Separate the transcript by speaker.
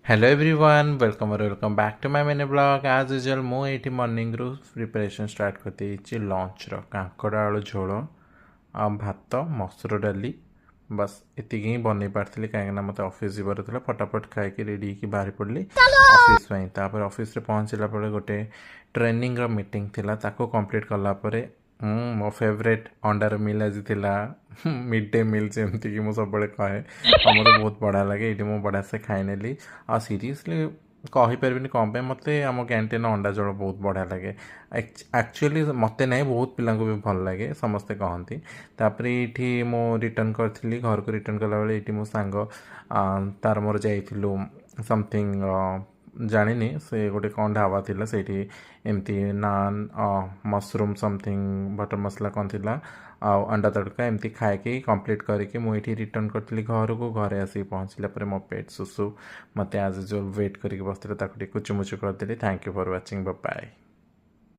Speaker 1: Hello everyone welcome back to my mini blog as usual मु एठी morning रु preparation start कर देछि लंच रो कांकड़ा आलू झोल आ भात मसूर डाली बस एति ही बनै पारथली काहेकना मते ऑफिस जीवर थला फटाफट खाइ के रेडी की बाहर पड़ली ऑफिस पई तापर ऑफिस रे पहुंचला परे गोटे ट्रेनिंग रो मीटिंग थिला ताको कंप्लीट करला परे मो फेवरेट अंडार मिल आज थिला मिड डे मिल जमती कि मु सब बड़े कहे और मते बहुत बढ़िया लगे ये मु बढ़िया से खाई नेली आ सीरियसली कही पारिबिनी कम पे मते आम कैंटीन अंडा झोल बहुत बढ़िया लगे एक्चुअली मते नहीं बहुत पिला भी भल लगे समस्ते कहती तापर ये मु रिटर्न करी घर को रिटर्न कला बेले ये मो सांग तार मोर जाइलु समथिंग जानी से गोटे कौन ढाबा थिला सेठी एमती नान मशरूम समथिंग बटर मसला कौन थिला अंडा तड़का एमती खाए के कंप्लीट करके मुझे रिटर्न करी घर को घरे आसी पहुँचला पर मो पेट सुसु मत आज जो वेट करके बसते कुचुमुचु करदेली thank you for watching bye.